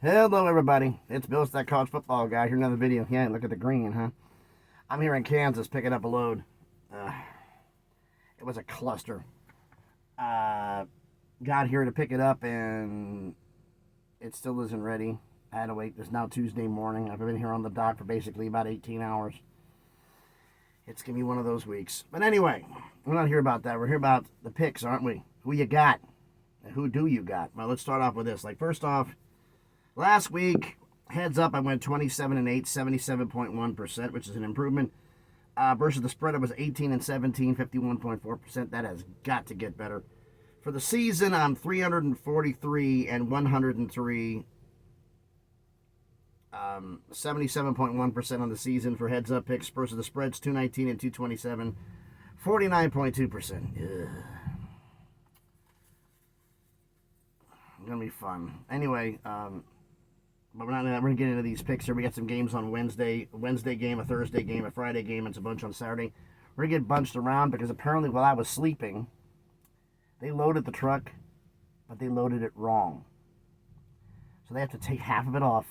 Hello, everybody. It's Bill, that college football guy. Here, another video. Yeah, look at the green, huh? I'm here in Kansas picking up a load. Uh, it was a cluster. Uh, got here to pick it up, and it still isn't ready. I had to wait. It's now Tuesday morning. I've been here on the dock for basically about 18 hours. It's going to be one of those weeks. But anyway, we're not here about that. We're here about the picks, aren't we? Who you got? And who do you got? Well, let's start off with this. First off, last week, heads up, I went 27 and 8, 77.1%, which is an improvement. Versus the spread, it was 18 and 17, 51.4%. That has got to get better. For the season, I'm 343 and 103. 77.1% on the season for heads up picks versus the spreads, 219 and 227, 49.2%. Gonna be fun. Anyway, but we're gonna get into these picks here. We got some games on Wednesday game, a Thursday game, a Friday game, and it's a bunch on Saturday. We're gonna get bunched around because apparently while I was sleeping, they loaded the truck, but they loaded it wrong. So they have to take half of it off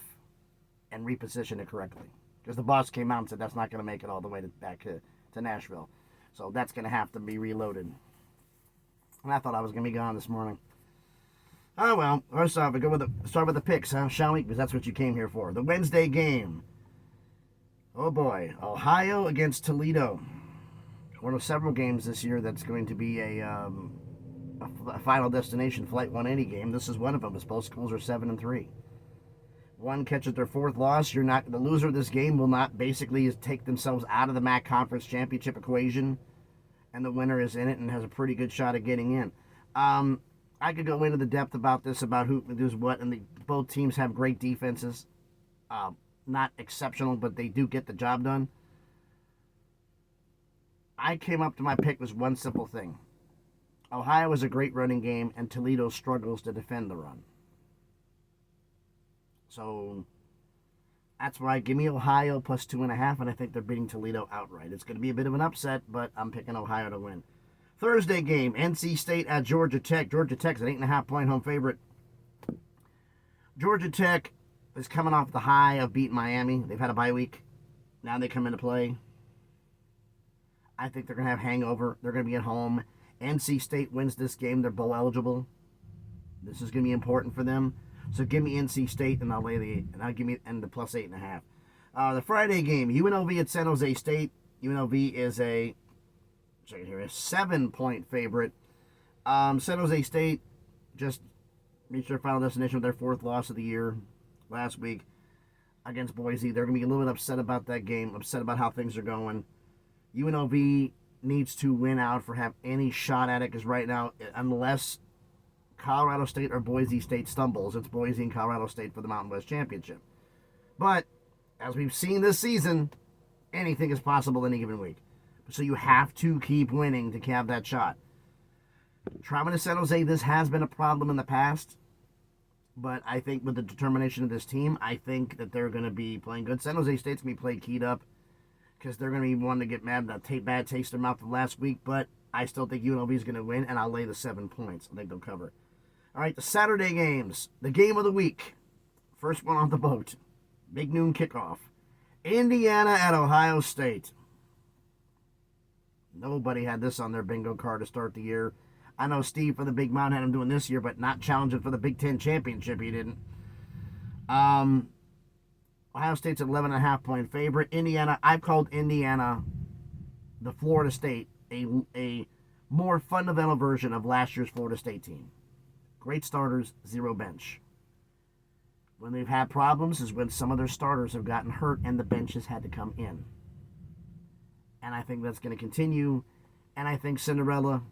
and reposition it correctly. Because the boss came out and said that's not gonna make it all the way back to Nashville. So that's gonna have to be reloaded. And I thought I was gonna be gone this morning. Oh well, first off, we start with the picks, huh? Shall we? Because that's what you came here for. The Wednesday game. Oh boy, Ohio against Toledo. One of several games this year that's going to be a final destination Flight 180 game. This is one of them. As both schools are 7-3. One catches their fourth loss. The loser of this game will not basically take themselves out of the MAC Conference Championship equation, and the winner is in it and has a pretty good shot at getting in. I could go into the depth about this, about who does what, and both teams have great defenses. Not exceptional, but they do get the job done. I came up to my pick was one simple thing. Ohio is a great running game, and Toledo struggles to defend the run. So that's why give me Ohio plus 2.5, and I think they're beating Toledo outright. It's going to be a bit of an upset, but I'm picking Ohio to win. Thursday game, NC State at Georgia Tech. Georgia Tech's an 8.5-point home favorite. Georgia Tech is coming off the high of beating Miami. They've had a bye week. Now they come into play. I think they're going to have hangover. They're going to be at home. NC State wins this game. They're bowl eligible. This is going to be important for them. So give me NC State, and I'll give me the plus 8.5. The Friday game, UNLV at San Jose State. UNLV is a 7-point favorite. San Jose State just reached their final destination with their fourth loss of the year last week against Boise. They're going to be a little bit upset about that game, upset about how things are going. UNLV needs to win out for have any shot at it, because right now, unless Colorado State or Boise State stumbles, it's Boise and Colorado State for the Mountain West Championship. But as we've seen this season, anything is possible any given week. So you have to keep winning to have that shot. Traveling to San Jose, this has been a problem in the past. But I think with the determination of this team, I think that they're going to be playing good. San Jose State's going to be played keyed up because they're going to be wanting to get mad that bad taste in their mouth from last week. But I still think UNLV is going to win, and I'll lay the 7 points. I think they'll cover. All right, the Saturday games. The game of the week. First one on the boat. Big noon kickoff. Indiana at Ohio State. Nobody had this on their bingo card to start the year. I know Steve for the Big Mountain had him doing this year, but not challenging for the Big Ten championship. He didn't. Ohio State's 11.5-point favorite. Indiana, I've called Indiana the Florida State, a more fundamental version of last year's Florida State team. Great starters, zero bench. When they've had problems is when some of their starters have gotten hurt and the bench has had to come in. And I think that's going to continue. And I think Cinderella,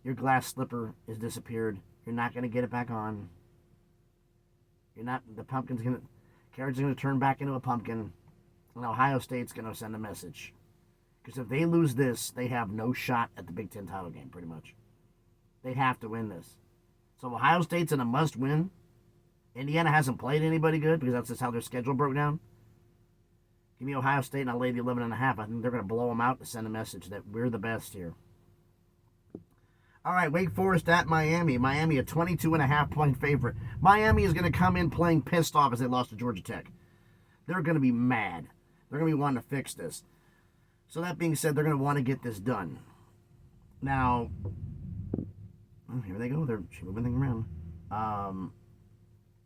your glass slipper, has disappeared. You're not going to get it back on. The carriage is going to turn back into a pumpkin. And Ohio State's going to send a message. Because if they lose this, they have no shot at the Big Ten title game, pretty much. They have to win this. So Ohio State's in a must-win. Indiana hasn't played anybody good because that's just how their schedule broke down. Give me Ohio State, and I'll lay the 11.5. I think they're going to blow them out to send a message that we're the best here. All right, Wake Forest at Miami. Miami a 22.5-point favorite. Miami is going to come in playing pissed off as they lost to Georgia Tech. They're going to be mad. They're going to be wanting to fix this. So that being said, they're going to want to get this done. Now, well, here they go. They're moving things around.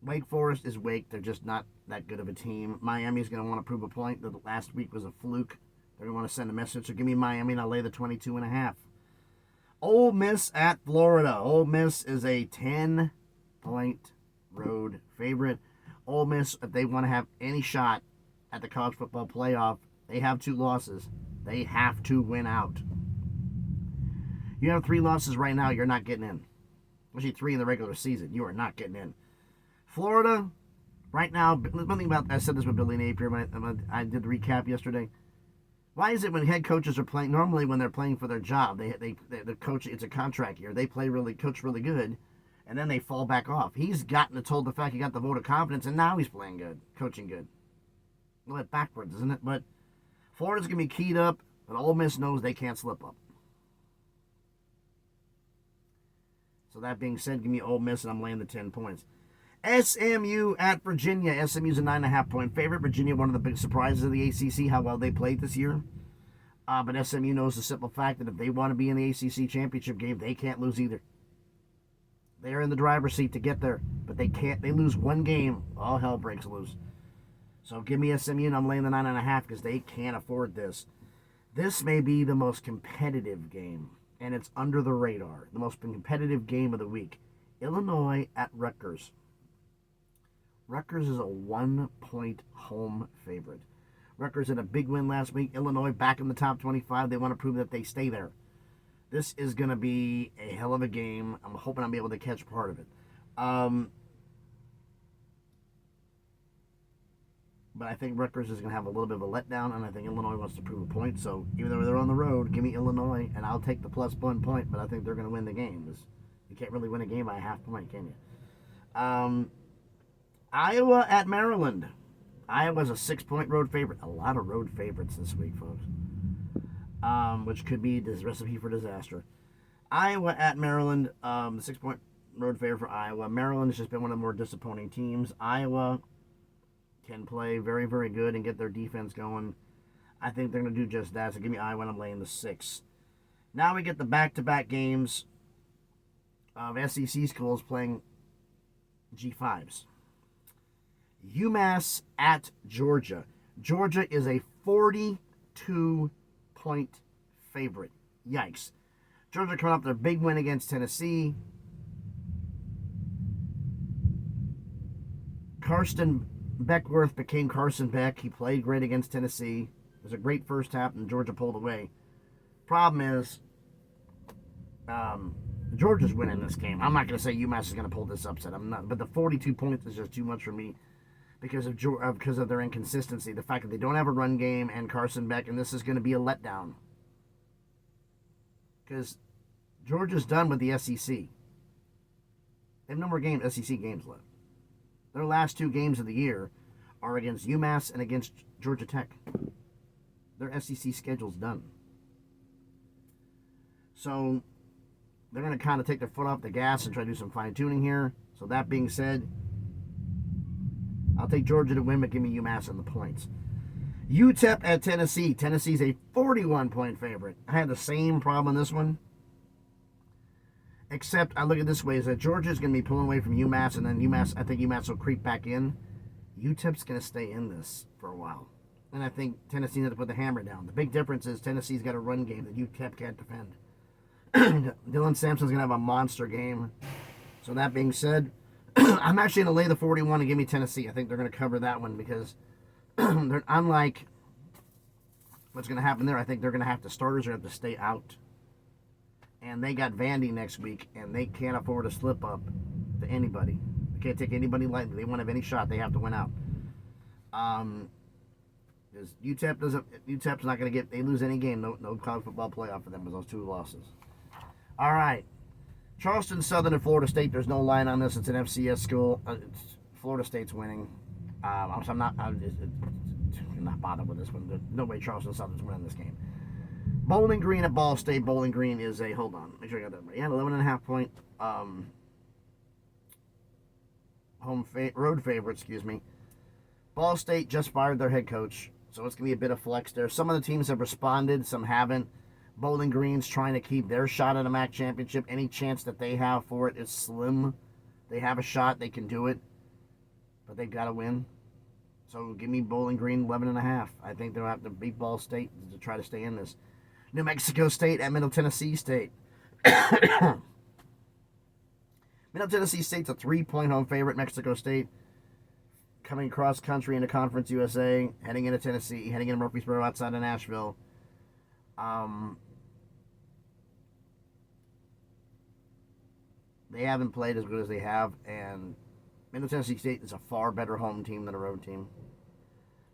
Wake Forest is Wake. They're just not that good of a team. Miami's going to want to prove a point. The last week was a fluke. They're going to want to send a message. So give me Miami, and I'll lay the 22.5. Ole Miss at Florida. Ole Miss is a 10-point road favorite. Ole Miss, if they want to have any shot at the college football playoff, they have 2 losses. They have to win out. You have 3 losses right now, you're not getting in. Especially 3 in the regular season. You are not getting in. Florida, right now, one thing about, I said this with Billy Napier when I did the recap yesterday. Why is it when head coaches are playing, normally when they're playing for their job, the coach, it's a contract year, they coach really good, and then they fall back off. He's gotten told the fact he got the vote of confidence, and now he's playing good, coaching good. A little bit backwards, isn't it? But Florida's going to be keyed up, but Ole Miss knows they can't slip up. So that being said, give me Ole Miss, and I'm laying the 10 points. SMU at Virginia. SMU's a 9.5-point favorite. Virginia, one of the big surprises of the ACC, how well they played this year. But SMU knows the simple fact that if they want to be in the ACC championship game, they can't lose either. They're in the driver's seat to get there, but they can't. They lose one game, all hell breaks loose. So give me SMU, and I'm laying the 9.5 because they can't afford this. This may be the most competitive game, and it's under the radar. The most competitive game of the week. Illinois at Rutgers. Rutgers is a 1-point home favorite. Rutgers had a big win last week. Illinois back in the top 25. They want to prove that they stay there. This is going to be a hell of a game. I'm hoping I'll be able to catch part of it. But I think Rutgers is going to have a little bit of a letdown, and I think Illinois wants to prove a point. So even though they're on the road, give me Illinois, and I'll take the plus 1 point, but I think they're going to win the game. You can't really win a game by a half point, can you? Iowa at Maryland. Iowa's a 6-point road favorite. A lot of road favorites this week, folks. Which could be this recipe for disaster. Iowa at Maryland. 6-point road favorite for Iowa. Maryland has just been one of the more disappointing teams. Iowa can play very, very good and get their defense going. I think they're going to do just that. So give me Iowa, and I'm laying the 6. Now we get the back-to-back games of SEC schools playing G5s. UMass at Georgia. Georgia is a 42-point favorite. Yikes. Georgia coming off their big win against Tennessee. Carson Beckworth became Carson Beck. He played great against Tennessee. It was a great first half, and Georgia pulled away. Problem is, Georgia's winning this game. I'm not going to say UMass is going to pull this upset. I'm not, but the 42 points is just too much for me because of their inconsistency. The fact that they don't have a run game and Carson Beck, and this is going to be a letdown because Georgia's done with the SEC. They have no more SEC games left. Their last 2 games of the year are against UMass and against Georgia Tech. Their SEC schedule's done. So they're going to kind of take their foot off the gas and try to do some fine-tuning here. So that being said, I'll take Georgia to win, but give me UMass on the points. UTEP at Tennessee. Tennessee's a 41-point favorite. I had the same problem in this one. Except I look at it this way, is that Georgia's going to be pulling away from UMass, and then I think UMass will creep back in. UTEP's going to stay in this for a while. And I think Tennessee needs to put the hammer down. The big difference is Tennessee's got a run game that UTEP can't defend. Dylan Sampson's going to have a monster game. So that being said, I'm actually going to lay the 41 and give me Tennessee. I think they're going to cover that one because they're unlike what's going to happen there. I think they're going to have starters are going to have to stay out. And they got Vandy next week, and they can't afford to slip up to anybody. They can't take anybody lightly. They won't have any shot. They have to win out. Because UTEP's not going to they lose any game. No college football playoff for them with those 2 losses. All right. Charleston Southern and Florida State. There's no line on this. It's an FCS school. Florida State's winning. I'm not bothered with this one. There's no way Charleston Southern's winning this game. Bowling Green at Ball State. Bowling Green is a, hold on, make sure I got that right. Yeah, 11.5 point road favorite, excuse me. Ball State just fired their head coach, so it's going to be a bit of flex there. Some of the teams have responded, some haven't. Bowling Green's trying to keep their shot at a MAC championship. Any chance that they have for it is slim. They have a shot, they can do it, but they've got to win. So give me Bowling Green 11.5. I think they'll have to beat Ball State to try to stay in this. New Mexico State at Middle Tennessee State. Middle Tennessee State's a 3-point home favorite. Mexico State coming cross country into Conference USA, heading into Tennessee, heading into Murfreesboro outside of Nashville. They haven't played as good as they have, and Middle Tennessee State is a far better home team than a road team.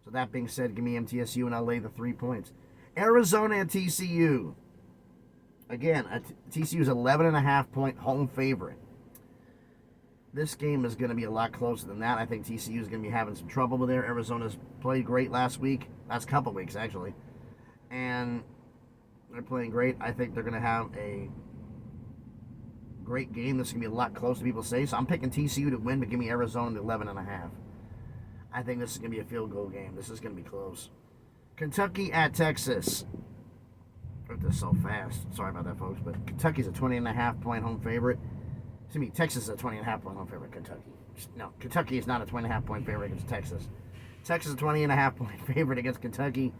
So that being said, give me MTSU, and I'll lay the 3 points. Arizona and TCU. Again, TCU is 11.5 point home favorite. This game is going to be a lot closer than that. I think TCU is going to be having some trouble with there. Arizona's played great last couple weeks actually, and they're playing great. I think they're going to have a great game. This is going to be a lot closer, people say. So I'm picking TCU to win, but give me Arizona the 11.5. I think this is going to be a field goal game. This is going to be close. Kentucky at Texas. I wrote this so fast. Sorry about that, folks. But Kentucky's a 20.5 point home favorite. Excuse me, Texas is a 20.5 point home favorite. Kentucky. No, Kentucky is not a 20.5 point favorite against Texas. Texas is a 20.5 point favorite against Kentucky.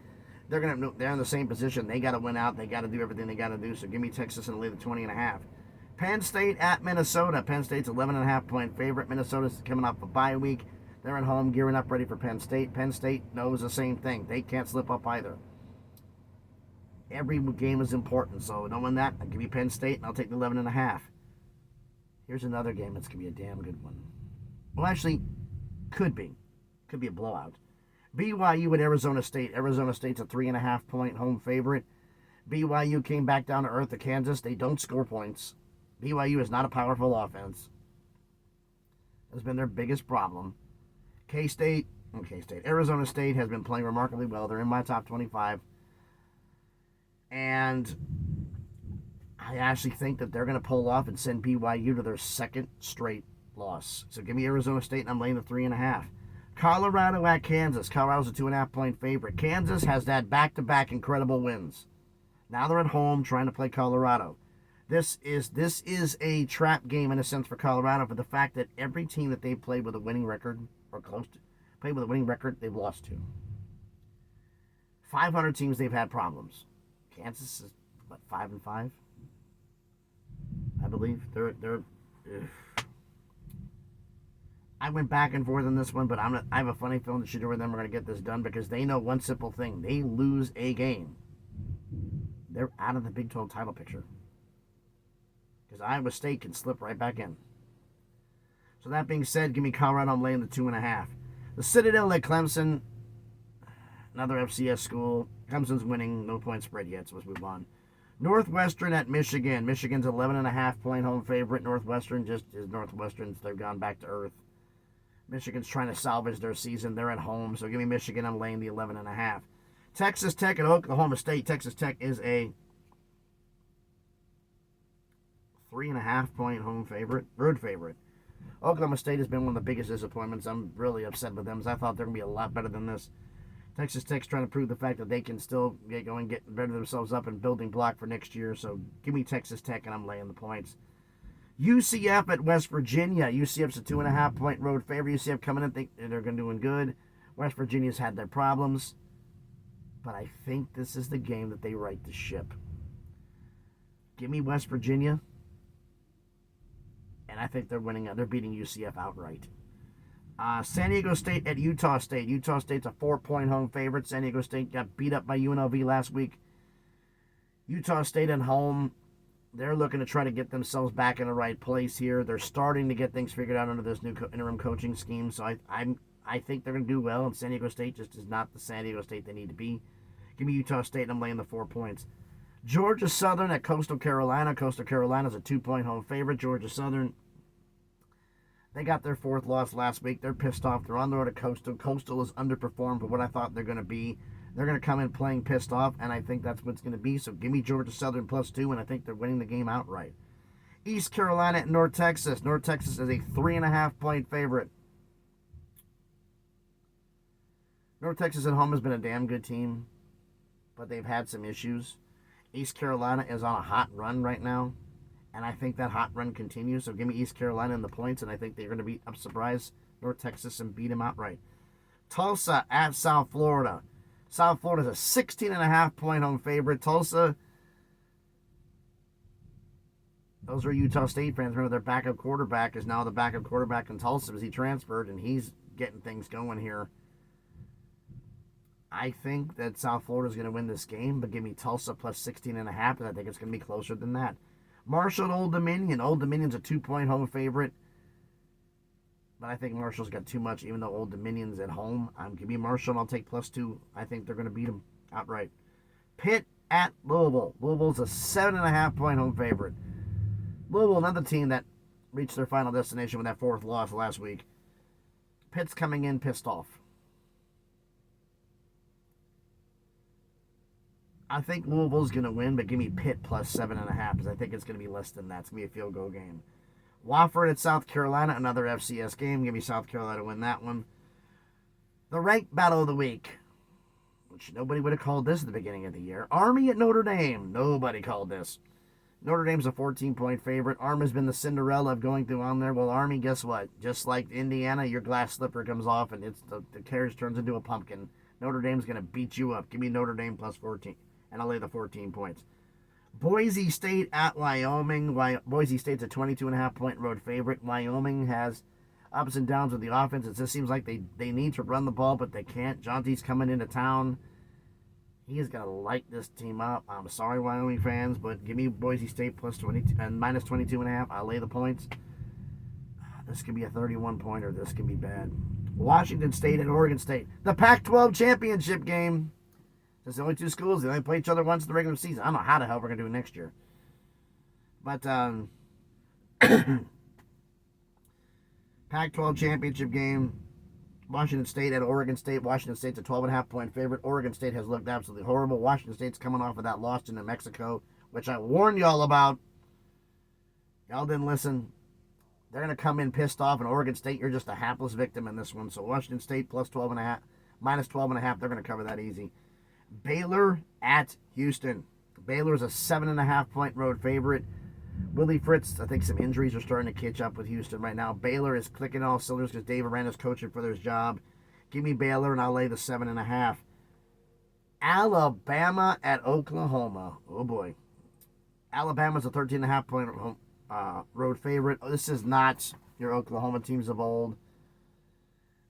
They're in the same position. They got to win out. They got to do everything they got to do. So give me Texas and lay the 20.5. Penn State at Minnesota. Penn State's 11.5 point favorite. Minnesota's coming off a bye week. They're at home, gearing up, ready for Penn State. Penn State knows the same thing. They can't slip up either. Every game is important. So knowing that, I'll give you Penn State, and I'll take the 11.5. Here's another game that's going to be a damn good one. Well, actually, could be. Could be a blowout. BYU at Arizona State. Arizona State's a 3.5 point home favorite. BYU came back down to earth to Kansas. They don't score points. BYU is not a powerful offense. Has been their biggest problem. Arizona State has been playing remarkably well. They're in my top 25. And I actually think that they're going to pull off and send BYU to their second straight loss. So give me Arizona State, and I'm laying the 3.5. Colorado at Kansas. Colorado's a 2.5 point favorite. Kansas has had back-to-back incredible wins. Now they're at home trying to play Colorado. This is a trap game in a sense for Colorado, for the fact that every team that they played with a winning record, or close to played with a winning record, they've lost to. 500 teams, they've had problems. Kansas is what, 5-5? I believe they're. I went back and forth on this one, but I have a funny feeling that Shedeur and them are going to get this done, because they know one simple thing: they lose a game, they're out of the Big 12 title picture. Because Iowa State can slip right back in. So that being said, give me Colorado. I'm laying the 2.5. The Citadel at Clemson, another FCS school. Clemson's winning, no point spread yet, so let's move on. Northwestern at Michigan. Michigan's 11.5 point home favorite. Northwestern just is Northwestern. They've gone back to earth. Michigan's trying to salvage their season. They're at home, so give me Michigan. I'm laying the 11.5. Texas Tech at Oklahoma State. Texas Tech is a 3.5 point road favorite. Oklahoma State has been one of the biggest disappointments. I'm really upset with them, because I thought they're going to be a lot better than this. Texas Tech's trying to prove the fact that they can still get going, get better themselves up and building block for next year. So give me Texas Tech, and I'm laying the points. UCF at West Virginia. UCF's a 2.5 point road favorite. UCF coming in, think they're going to doing good. West Virginia's had their problems, but I think this is the game that they right the ship. Give me West Virginia. And I think they're winning. They're beating UCF outright. San Diego State at Utah State. Utah State's a 4 point home favorite. San Diego State got beat up by UNLV last week. Utah State at home. They're looking to try to get themselves back in the right place here. They're starting to get things figured out under this new interim coaching scheme. So I think they're going to do well. And San Diego State just is not the San Diego State they need to be. Give me Utah State, and I'm laying the 4 points. Georgia Southern at Coastal Carolina. Coastal Carolina's a 2 point home favorite. Georgia Southern, they got their 4th loss last week. They're pissed off. They're on the road to Coastal. Coastal has underperformed for what I thought they're going to be. They're going to come in playing pissed off, and I think that's what's going to be. So give me Georgia Southern +2, and I think they're winning the game outright. East Carolina at North Texas. North Texas is a 3.5-point favorite. North Texas at home has been a damn good team, but they've had some issues. East Carolina is on a hot run right now, and I think that hot run continues. So give me East Carolina in the points, and I think they're going to beat up surprise North Texas and beat them outright. Tulsa at South Florida. South Florida is a 16.5-point home favorite. Tulsa, those are Utah State fans. Remember, their backup quarterback is now the backup quarterback in Tulsa as he transferred, and he's getting things going here. I think that South Florida is going to win this game, but give me Tulsa +16.5, and I think it's going to be closer than that. Marshall at Old Dominion. Old Dominion's a 2-point home favorite, but I think Marshall's got too much, even though Old Dominion's at home. Give me Marshall, and I'll take +2. I think they're going to beat them outright. Pitt at Louisville. Louisville's a 7.5-point home favorite. Louisville, another team that reached their final destination with that 4th loss last week. Pitt's coming in pissed off. I think Louisville's going to win, but give me Pitt +7.5 because I think it's going to be less than that. It's going to be a field goal game. Wofford at South Carolina, another FCS game. Give me South Carolina to win that one. The ranked battle of the week, which nobody would have called this at the beginning of the year. Army at Notre Dame. Nobody called this. Notre Dame's a 14-point favorite. Army's been the Cinderella of going through on there. Well, Army, guess what? Just like Indiana, your glass slipper comes off and the carriage turns into a pumpkin. Notre Dame's going to beat you up. Give me Notre Dame +14. And I'll lay the 14 points. Boise State at Wyoming. Boise State's a 22.5-point road favorite. Wyoming has ups and downs with the offense. It just seems like they need to run the ball, but they can't. Jonty's coming into town. He is going to light this team up. I'm sorry, Wyoming fans, but give me Boise State +22 and -22.5. I'll lay the points. This could be a 31-pointer. This could be bad. Washington State at Oregon State. The Pac-12 championship game. It's the only two schools. They only play each other once in the regular season. I don't know how the hell we're going to do it next year. But Pac-12 championship game. Washington State at Oregon State. Washington State's a 12.5-point favorite. Oregon State has looked absolutely horrible. Washington State's coming off of that loss to New Mexico, which I warned y'all about. Y'all didn't listen. They're going to come in pissed off, and Oregon State, you're just a hapless victim in this one. So Washington State +12.5, -12.5, they're going to cover that easy. Baylor at Houston. Baylor is a 7.5-point road favorite. Willie Fritz, I think some injuries are starting to catch up with Houston right now. Baylor is clicking all cylinders because Dave Aranda's coaching for their job. Give me Baylor, and I'll lay the 7.5. Alabama at Oklahoma. Oh, boy. Alabama's a 13.5-point road favorite. This is not your Oklahoma teams of old.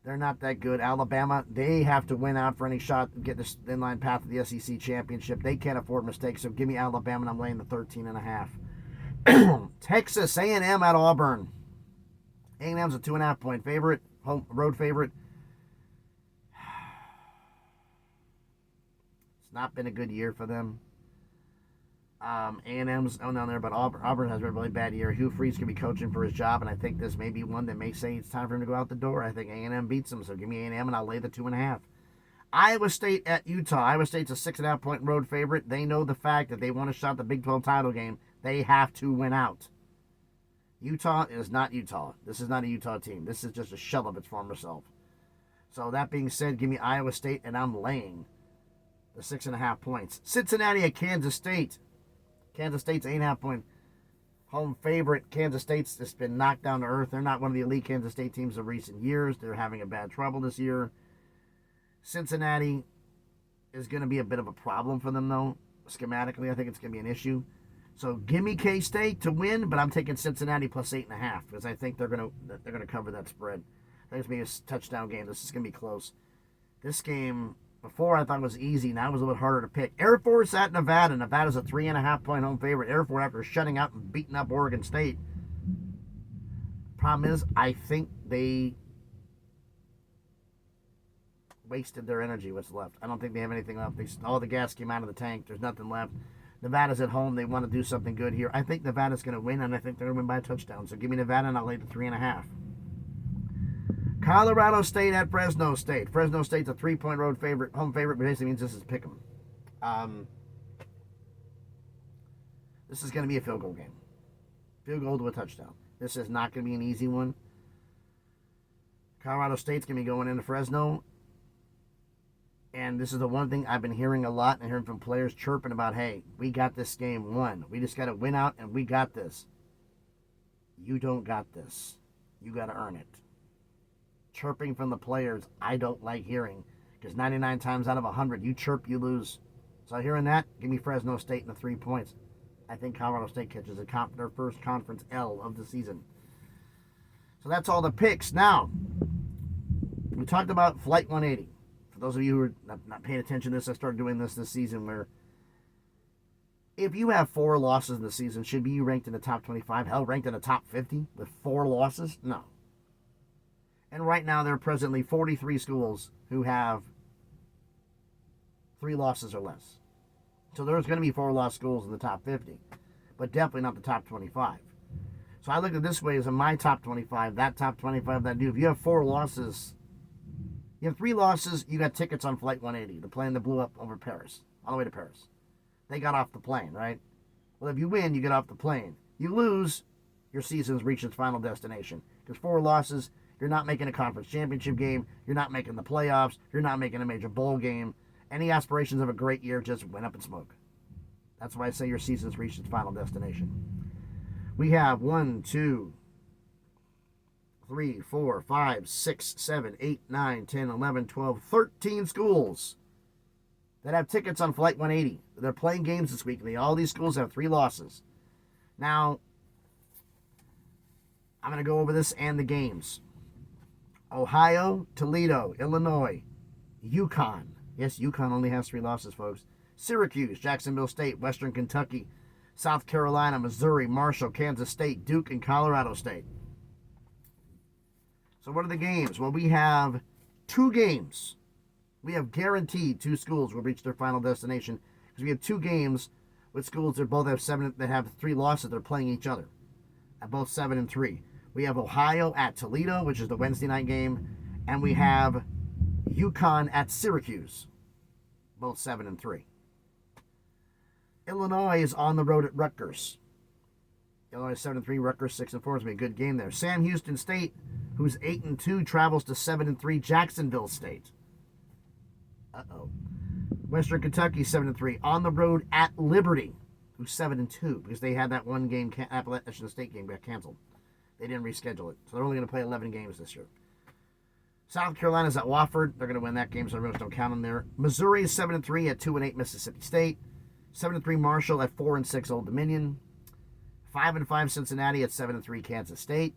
They're not that good. Alabama, they have to win out for any shot and get this inline path to the SEC championship. They can't afford mistakes, so give me Alabama, and I'm laying the 13.5. Texas A&M at Auburn. A&M's a 2.5-point favorite, road favorite. It's not been a good year for them. A&M's down there, but Auburn has been a really bad year. Hugh Freeze could be coaching for his job, and I think this may be one that may say it's time for him to go out the door. I think A&M beats them, so give me A&M, and I'll lay the 2.5. Iowa State at Utah. Iowa State's a 6.5-point road favorite. They know the fact that they want to shot the Big 12 title game. They have to win out. Utah is not Utah. This is not a Utah team. This is just a shell of its former self. So that being said, give me Iowa State, and I'm laying the 6.5 points. Cincinnati at Kansas State. Kansas State's 8.5-point home favorite. Kansas State's just been knocked down to earth. They're not one of the elite Kansas State teams of recent years. They're having a bad trouble this year. Cincinnati is going to be a bit of a problem for them, though. Schematically, I think it's going to be an issue. So give me K-State to win, but I'm taking Cincinnati +8.5 because I think they're going to cover that spread. I think it's going to be a touchdown game. This is going to be close. This game, before I thought it was easy, now it was a little bit harder to pick. Air Force at Nevada. Nevada's a 3.5-point home favorite. Air Force, after shutting out and beating up Oregon State. Problem is, I think they wasted their energy, what's left. I don't think they have anything left. All the gas came out of the tank. There's nothing left. Nevada's at home. They want to do something good here. I think Nevada's going to win, and I think they're going to win by a touchdown. So give me Nevada, and I'll lay the 3.5. Colorado State at Fresno State. Fresno State's a 3-point road favorite, home favorite, but basically means this is pick 'em. This is going to be a field goal game. Field goal to a touchdown. This is not going to be an easy one. Colorado State's going to be going into Fresno. And this is the one thing I've been hearing a lot and hearing from players chirping about, hey, we got this game won. We just got to win out and we got this. You don't got this. You got to earn it. Chirping from the players, I don't like hearing. Because 99 times out of 100, you chirp, you lose. So hearing that, give me Fresno State and the 3 points. I think Colorado State catches their first conference L of the season. So that's all the picks. Now, we talked about Flight 180. For those of you who are not paying attention to this, I started doing this season where if you have 4 losses in the season, should be ranked in the top 25, hell, ranked in the top 50 with 4 losses? No. And right now, there are presently 43 schools who have 3 losses or less. So there's going to be 4 loss schools in the top 50, but definitely not the top 25. So I look at it this way as in my top 25, that top 25 that I do. If you have 4 losses, you have 3 losses, you got tickets on Flight 180, the plane that blew up over Paris, on the way to Paris. They got off the plane, right? Well, if you win, you get off the plane. You lose, your season's reached its final destination. Because 4 losses, you're not making a conference championship game, you're not making the playoffs, you're not making a major bowl game. Any aspirations of a great year just went up in smoke. That's why I say your season's reached its final destination. We have 1, 2, 3, 4, 5, 6, 7, 8, 9, 10, 11, 12, 13 schools that have tickets on Flight 180. They're playing games this week, and all these schools have 3 losses. Now, I'm going to go over this and the games. Ohio, Toledo, Illinois, UConn. Yes, UConn only has 3 losses, folks. Syracuse, Jacksonville State, Western Kentucky, South Carolina, Missouri, Marshall, Kansas State, Duke, and Colorado State. So what are the games? Well, we have 2 games. We have guaranteed 2 schools will reach their final destination because we have 2 games with schools that both have 3 losses. They're playing each other at both 7 and 3. We have Ohio at Toledo, which is the Wednesday night game, and we have UConn at Syracuse, both 7 and 3. Illinois is on the road at Rutgers. Illinois 7 and 3, Rutgers 6 and 4. It's gonna be a good game there. Sam Houston State, who's 8 and 2, travels to 7 and 3 Jacksonville State. Western Kentucky 7 and 3 on the road at Liberty, who's 7 and 2 because they had that one game, Appalachian State game, got canceled. They didn't reschedule it, so they're only going to play 11 games this year. South Carolina's at Wofford. They're going to win that game, so the Reds don't count them there. Missouri is 7 and 3 at 2 and 8 Mississippi State. 7 and 3 Marshall at 4 and 6 Old Dominion. 5 and 5 Cincinnati at 7 and 3 Kansas State.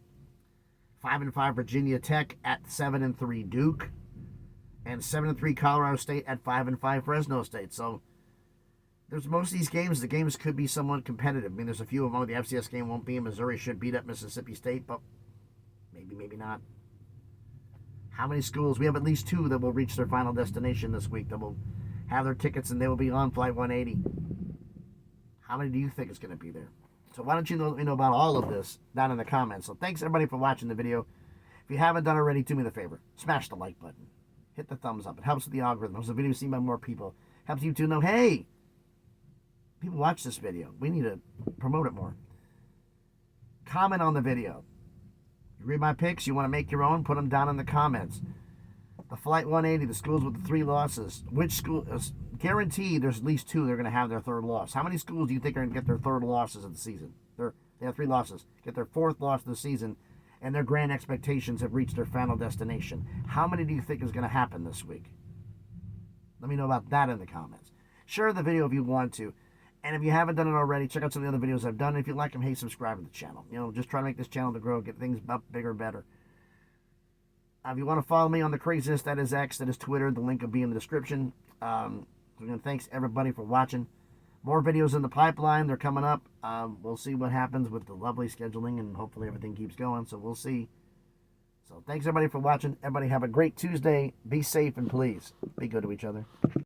5 and 5 Virginia Tech at 7 and 3 Duke. And 7 and 3 Colorado State at 5 and 5 Fresno State. So there's most of these games. The games could be somewhat competitive. I mean, there's a few of them. The FCS game won't be. Missouri should beat up Mississippi State, but maybe not. How many schools? We have at least 2 that will reach their final destination this week that will have their tickets and they will be on Flight 180. How many do you think is going to be there? So why don't you let me know about all of this down in the comments. So thanks everybody for watching the video. If you haven't done already, do me the favor. Smash the like button. Hit the thumbs up. It helps with the algorithm. Helps the video seen by more people. Helps you to know, hey, people watch this video. We need to promote it more. Comment on the video. You read my picks, you want to make your own, put them down in the comments. The Flight 180, the schools with the 3 losses. Which school is guaranteed there's at least 2 that are going to have their 3rd loss. How many schools do you think are going to get their 3rd losses of the season? They have 3 losses. Get their 4th loss of the season, and their grand expectations have reached their final destination. How many do you think is going to happen this week? Let me know about that in the comments. Share the video if you want to. And if you haven't done it already, check out some of the other videos I've done. If you like them, hey, subscribe to the channel. Just try to make this channel to grow, get things up bigger, better. If you want to follow me on the craziness, that is X, that is Twitter. The link will be in the description. Again, thanks everybody for watching. More videos in the pipeline. They're coming up. We'll see what happens with the lovely scheduling, and hopefully everything keeps going. So we'll see. So thanks everybody for watching. Everybody have a great Tuesday. Be safe, and please be good to each other.